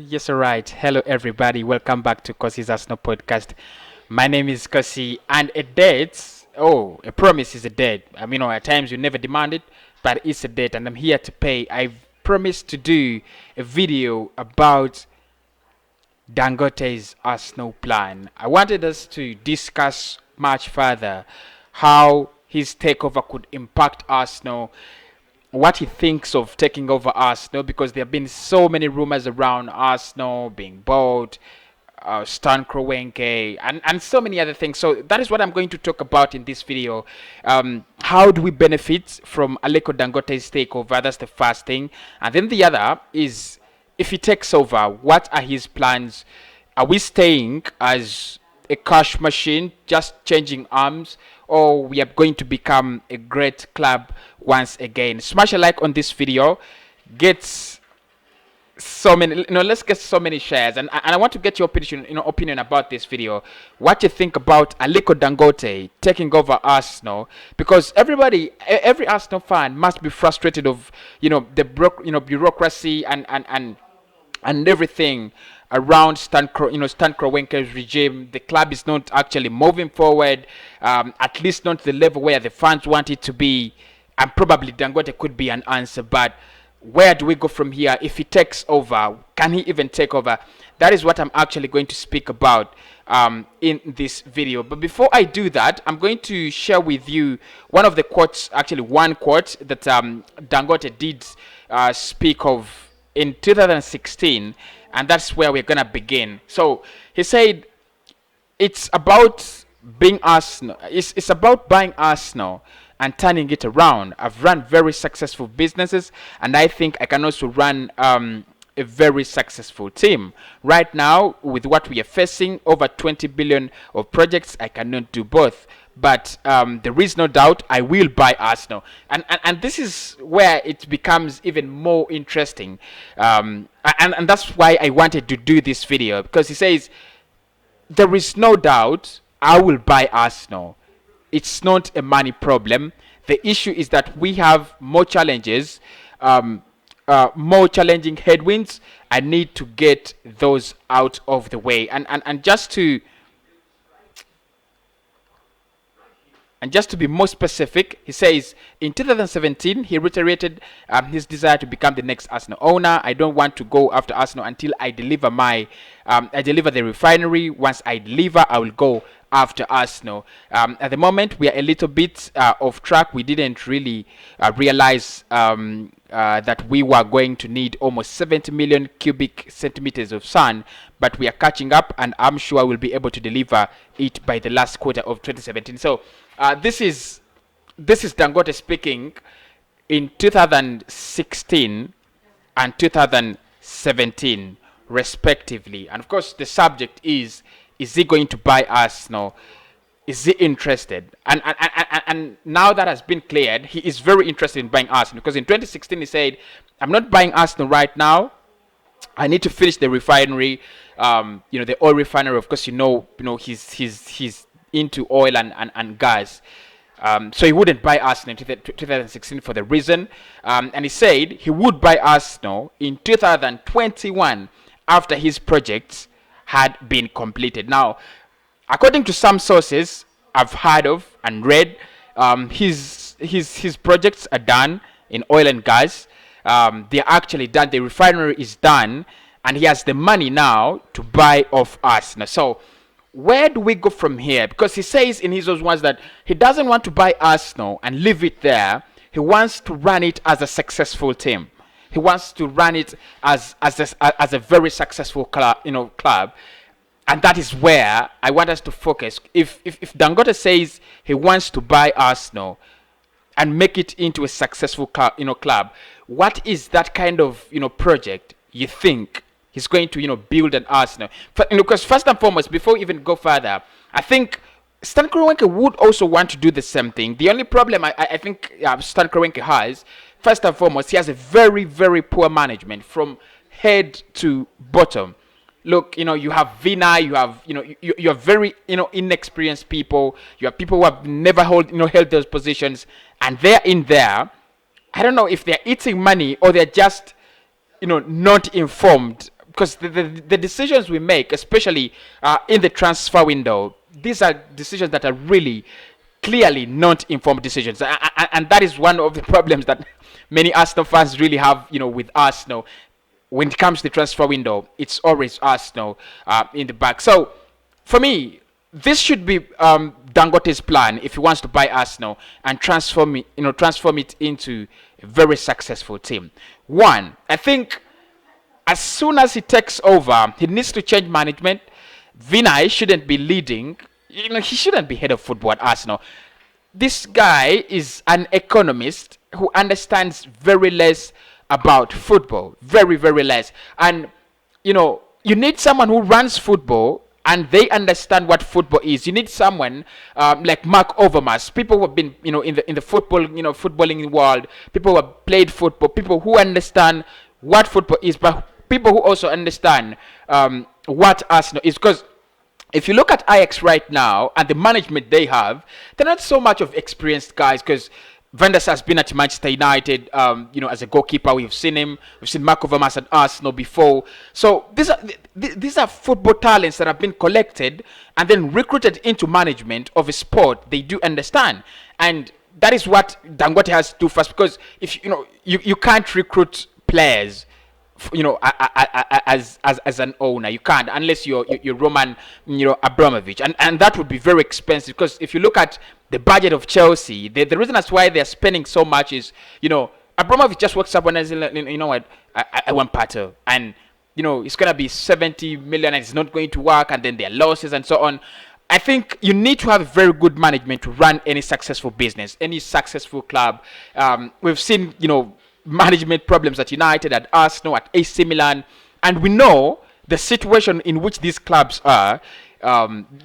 Yes, all right. Hello, everybody. Welcome back to Kosi's Arsenal podcast. My name is Kosi, and a date. Oh, a promise is a date. I mean, at times you never demand it, but it's a date, and I'm here to pay. I've promised to do a video about Dangote's Arsenal plan. I wanted us to discuss much further how his takeover could impact Arsenal, what he thinks of taking over Arsenal, because there have been so many rumors around Arsenal being bought, Stan Kroenke, and so many other things. So that is what I'm going to talk about in this video. How do we benefit from Aliko Dangote's takeover? That's the first thing. And then the other is, if he takes over, what are his plans? Are we staying as a cash machine, just changing arms, or we are going to become a great club once again? Smash a like on this video. Get so many, let's get so many shares, and I want to get your opinion about this video. What you think about Aliko Dangote taking over Arsenal? Because every Arsenal fan must be frustrated of bureaucracy and everything around Stan Kroenke's regime. The club is not actually moving forward, at least not the level where the fans want it to be, and probably Dangote could be an answer. But where do we go from here? If he takes over, can he even take over? That is what I'm actually going to speak about in this video. But before I do that, I'm going to share with you one of the quotes, actually one quote that Dangote did speak of in 2016, and that's where we're gonna begin. So he said, "It's about being Arsenal. It's about buying Arsenal and turning it around. I've run very successful businesses, and I think I can also run a very successful team. Right now, with what we are facing, over 20 billion of projects, I cannot do both. But there is no doubt I will buy Arsenal." And this is where it becomes even more interesting. And that's why I wanted to do this video, because he says, there is no doubt I will buy Arsenal. It's not a money problem. The issue is that we have more challenges, more challenging headwinds. I need to get those out of the way. And just to be more specific, he says, in 2017, he reiterated his desire to become the next Arsenal owner. "I don't want to go after Arsenal until I deliver I deliver the refinery. Once I deliver, I will go after Arsenal." At the moment, we are a little bit off track. We didn't really realize that we were going to need almost 70 million cubic centimeters of sand, but we are catching up, and I'm sure we'll be able to deliver it by the last quarter of 2017. So this is Dangote speaking in 2016 and 2017 respectively. And of course, the subject is he going to buy Arsenal? Is he interested? And now that has been cleared, he is very interested in buying Arsenal, because in 2016 he said, "I'm not buying Arsenal right now. I need to finish the refinery, the oil refinery." Of course, he's into oil and gas. So he wouldn't buy Arsenal in 2016 for the reason. And he said he would buy Arsenal in 2021 after his projects had been completed. Now, according to some sources I've heard of and read, his projects are done in oil and gas. They're actually done. The refinery is done, and he has the money now to buy off Arsenal. So where do we go from here? Because he says in his own words that he doesn't want to buy Arsenal and leave it there. He wants to run it as a successful team. He wants to run it as a very successful club. And that is where I want us to focus. If Dangote says he wants to buy Arsenal and make it into a successful club, what is that kind of project you think he's going to build an Arsenal? Because first and foremost, before we even go further, I think Stan Kroenke would also want to do the same thing. The only problem I think Stan Kroenke has, first and foremost, he has a very, very poor management from head to bottom. Look, you have Vina, you have, you have very, inexperienced people. You have people who have never held those positions, and they're in there. I don't know if they're eating money or they're just, not informed, because the decisions we make, especially in the transfer window, these are decisions that are really clearly not informed decisions, and that is one of the problems that many Arsenal fans really have, with Arsenal. When it comes to the transfer window, it's always Arsenal in the back. So, for me, this should be Dangote's plan if he wants to buy Arsenal and transform it into a very successful team. One, I think as soon as he takes over, he needs to change management. Vinay shouldn't be leading. He shouldn't be head of football at Arsenal. This guy is an economist who understands very less about football. Very, very less. And, you need someone who runs football and they understand what football is. You need someone like Mark Overmars, people who have been, in the football, footballing world, people who have played football, people who understand what football is, but people who also understand what Arsenal is. Because if you look at Ajax right now and the management they have, they're not so much of experienced guys, because Van der Sar has been at Manchester United, as a goalkeeper. We've seen him. We've seen Marco Vermaas at Arsenal before. So these are football talents that have been collected and then recruited into management of a sport they do understand. And that is what Dangote has to do first, because if you can't recruit players, as an owner. You can't, unless you're Roman, Abramovich, and that would be very expensive, because if you look at the budget of Chelsea, the reason that's why they're spending so much is, Abramovich just wakes up and says, you know what, I want Pato, and it's gonna be 70 million and it's not going to work, and then there are losses and so on. I think you need to have a very good management to run any successful business, any successful club. We've seen, management problems at United, at Arsenal, at AC Milan, and we know the situation in which these clubs are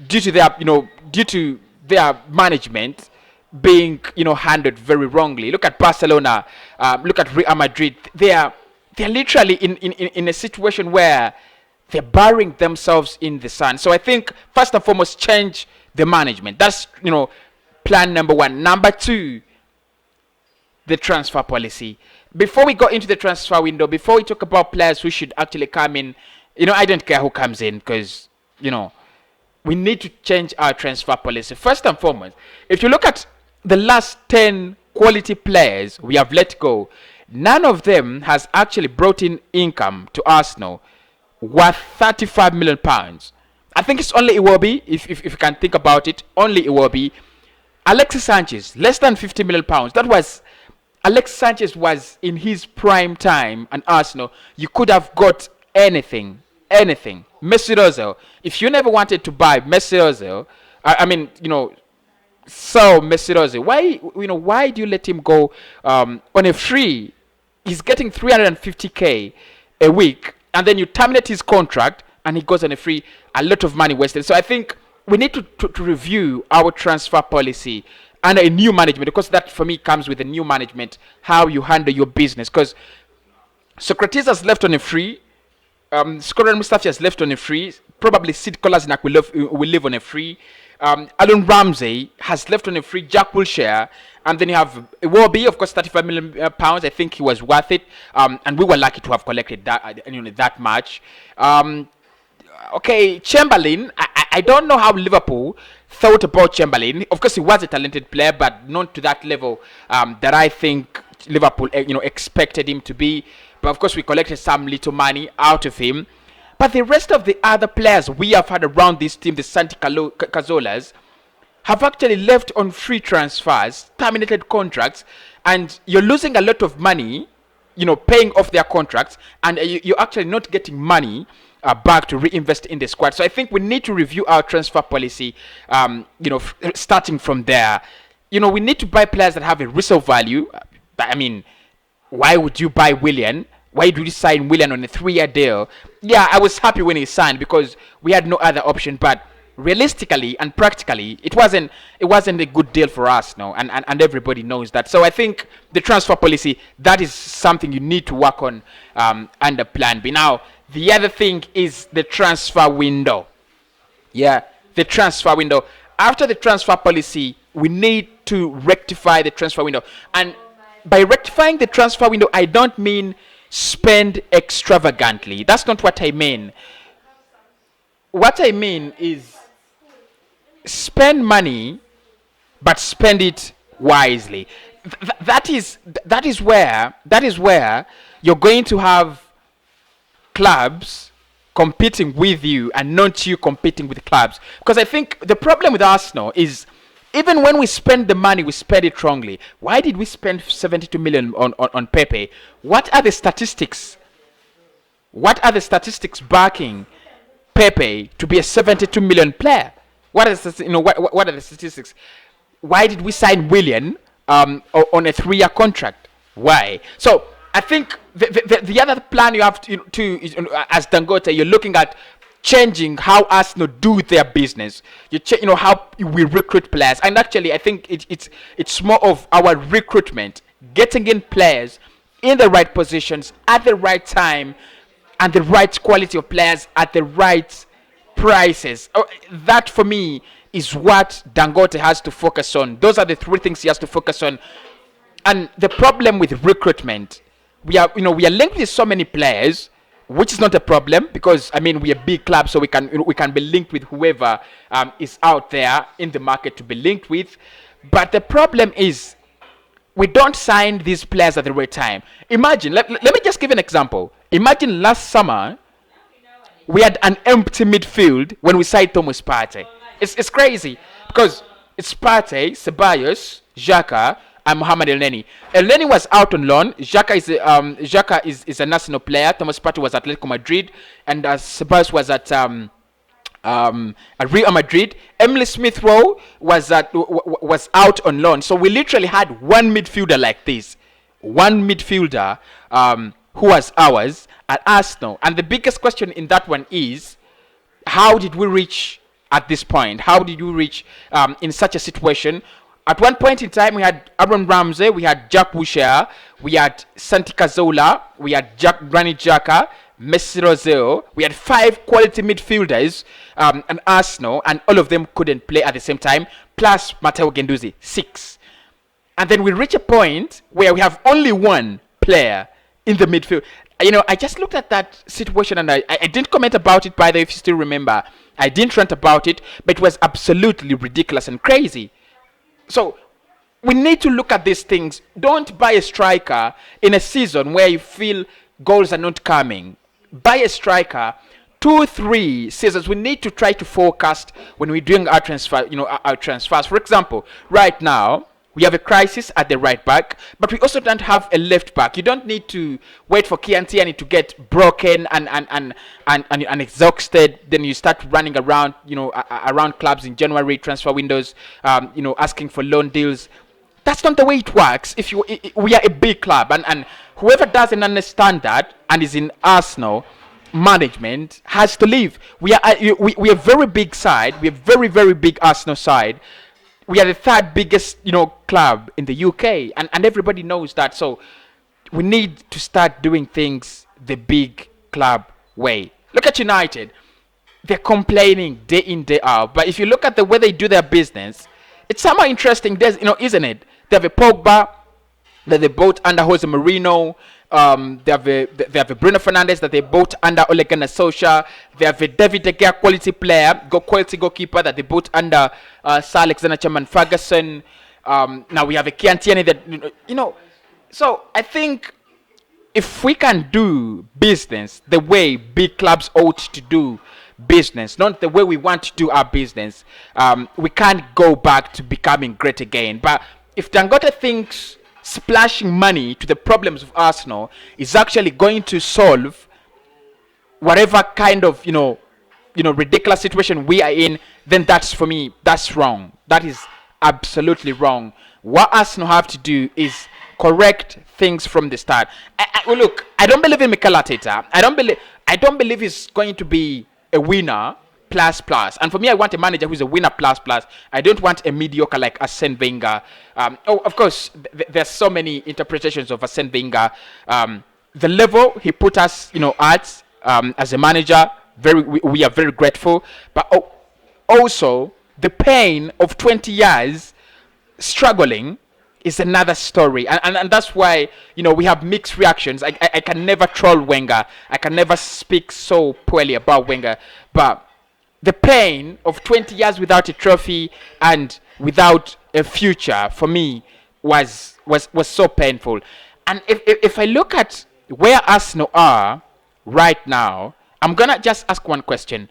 due to their management being handled very wrongly. Look at Barcelona, look at Real Madrid. They're literally in a situation where they're burying themselves in the sun. So I think first and foremost, change the management. That's plan number one. Number two, the transfer policy. Before we go into the transfer window, before we talk about players who should actually come in, I don't care who comes in, because we need to change our transfer policy. First and foremost, if you look at the last 10 quality players we have let go, none of them has actually brought in income to Arsenal worth £35 million. I think it's only Iwobi, if you can think about it, only Iwobi. Alexis Sanchez, less than £50 million. Alexis Sanchez was in his prime time at Arsenal. You could have got anything. Mesut Ozil, if you never wanted to buy Mesut Ozil, sell Mesut Ozil, why do you let him go on a free? He's getting 350k a week, and then you terminate his contract and he goes on a free. A lot of money wasted. So I think we need to review our transfer policy under a new management, because that for me comes with a new management, how you handle your business. Because Socrates has left on a free, Skoran Mustafi has left on a free, probably Sid Kolasinac will live on a free, Alan Ramsey has left on a free, Jack Wilshere, and then you have Iwobi, of course, £35 million. I think he was worth it, and we were lucky to have collected that much. Okay, Chamberlain, I don't know how Liverpool thought about Chamberlain. Of course, he was a talented player, but not to that level that I think Liverpool expected him to be. But of course, we collected some little money out of him. But the rest of the other players we have had around this team, the Santi Cazolas, have actually left on free transfers, terminated contracts, and you're losing a lot of money, paying off their contracts, and you're actually not getting money back to reinvest in the squad. So I think we need to review our transfer policy, starting from there. We need to buy players that have a resale value. Why would you buy Willian? Why do you sign Willian on a 3-year deal? Yeah, I was happy when he signed because we had no other option, but realistically and practically, it wasn't a good deal for us now, and everybody knows that. So I think the transfer policy, that is something you need to work on under Plan B. Now, the other thing is the transfer window. Yeah, the transfer window. After the transfer policy, we need to rectify the transfer window. And by rectifying the transfer window, I don't mean spend extravagantly. That's not what I mean. What I mean is spend money, but spend it wisely. That is where you're going to have clubs competing with you and not you competing with clubs. Because I think the problem with Arsenal is even when we spend the money, we spend it wrongly. Why did we spend 72 million on Pepe? What are the statistics? What are the statistics backing Pepe to be a 72 million player? What are the statistics? Why did we sign Willian on a 3-year contract? Why? So I think the other plan you have to as Dangote, you're looking at changing how Arsenal do their business. How we recruit players, and actually I think it's more of our recruitment, getting in players in the right positions at the right time, and the right quality of players at the right prices. That for me is what Dangote has to focus on. Those are the 3 things he has to focus on. And the problem with recruitment, we are linked with so many players, which is not a problem because we're a big club, so we can be linked with whoever is out there in the market to be linked with. But the problem is we don't sign these players at the right time. Imagine, let me just give an example. Imagine last summer we had an empty midfield when we signed Thomas Partey. It's crazy because it's Partey, Ceballos, Xhaka, and Mohamed Elneny. Elneny was out on loan. Xhaka is a national player. Thomas Partey was at Atletico Madrid, and Ceballos was at Real Madrid. Emily Smith Rowe was out on loan. So we literally had one midfielder like this, one midfielder who was ours at Arsenal. And the biggest question in that one is, how did we reach at this point? How did you reach in such a situation? At one point in time, we had Aaron Ramsey, we had Jack Wilshere, we had Santi Cazorla, we had Granit Xhaka, Messi Rosell. We had 5 quality midfielders at Arsenal, and all of them couldn't play at the same time, plus Matteo Guendouzi, 6. And then we reach a point where we have only one player in the midfield. I just looked at that situation, and I didn't comment about it, by the way, if you still remember. I didn't rant about it, but it was absolutely ridiculous and crazy. So we need to look at these things. Don't buy a striker in a season where you feel goals are not coming. Buy a striker 2-3 seasons. We need to try to forecast when we're doing our transfer, our transfers. For example, right now we have a crisis at the right back, but we also don't have a left back. You don't need to wait for Kiantiani to get broken and exhausted. Then you start running around, around clubs in January transfer windows, asking for loan deals. That's not the way it works. We are a big club, and whoever doesn't understand that and is in Arsenal management has to leave. We are a very big side. We are very, very big Arsenal side. We are the 3rd biggest, club in the UK, and everybody knows that. So we need to start doing things the big club way. Look at United. They're complaining day in, day out. But if you look at the way they do their business, it's somehow interesting, isn't it? They have a Pogba that they bought under Jose Mourinho. They have a Bruno Fernandes that they bought under Ole Gunnar Solskjaer. They have a David De Gea quality player, quality goalkeeper that they bought under Sir Alexander Chairman Ferguson. Now we have a Kiantiani that So I think if we can do business the way big clubs ought to do business, not the way we want to do our business, we can't go back to becoming great again. But if Dangote thinks splashing money to the problems of Arsenal is actually going to solve whatever kind of ridiculous situation we are in, then for me that's wrong. That is absolutely wrong. What Arsenal have to do is correct things from the start. Look, I don't believe in Mikel Arteta. I don't believe he's going to be a winner plus. And for me, I want a manager who's a winner plus. I don't want a mediocre like Arsene Wenger. Of course, there's so many interpretations of Arsene Wenger. The level he put us, at as a manager, we are very grateful. But also the pain of 20 years struggling is another story, and that's why we have mixed reactions. I can never troll Wenger. I can never speak so poorly about Wenger, but the pain of 20 years without a trophy and without a future for me was so painful. And if I look at where Arsenal are right now, I'm gonna just ask one question.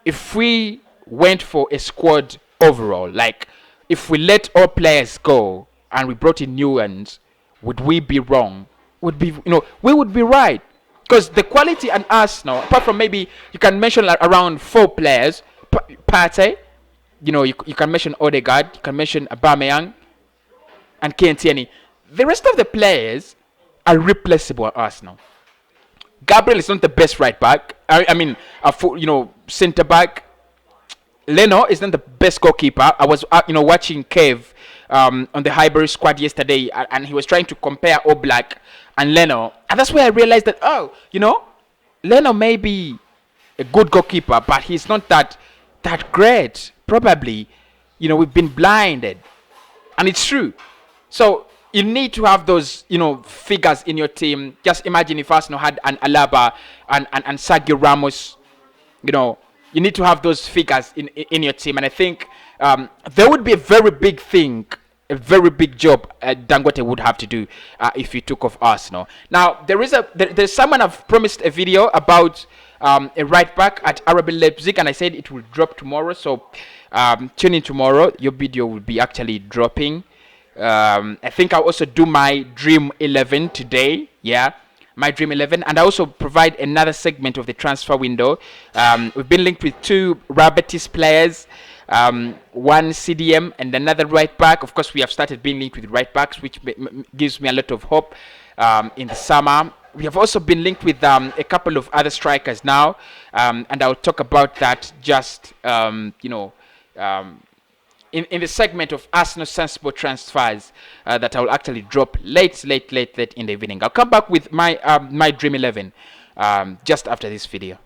If we went for a squad overall, like if we let all players go and we brought in new ones, would we be wrong? We would be right. Because the quality and Arsenal, apart from maybe you can mention like around 4 players, Partey, you can mention Odegaard, you can mention Aubameyang, and Tierney. The rest of the players are replaceable at Arsenal. Gabriel is not the best right back. I mean, a full, centre back. Leno is not the best goalkeeper. I was, watching Kev on the Highbury squad yesterday, and he was trying to compare Oblak and Leno, and that's where I realized that Leno may be a good goalkeeper, but he's not that great. Probably, we've been blinded, and it's true. So you need to have those, figures in your team. Just imagine if Arsenal had an Alaba and Sergio Ramos. You need to have those figures in your team, and I think there would be a very big thing, a very big job Dangote would have to do if he took off Arsenal. Now there's someone I've promised a video about a right back at RB Leipzig, and I said it will drop tomorrow. So tune in tomorrow. Your video will be actually dropping. I think I'll also do my Dream 11 today. Yeah. My Dream 11, and I also provide another segment of the transfer window. We've been linked with 2 Rabbits players, one CDM and another right back. Of course, we have started being linked with right backs, which gives me a lot of hope in the summer. We have also been linked with a couple of other strikers now, and I'll talk about that just in the segment of Arsenal sensible transfers that I will actually drop late in the evening. I'll come back with my Dream 11 just after this video.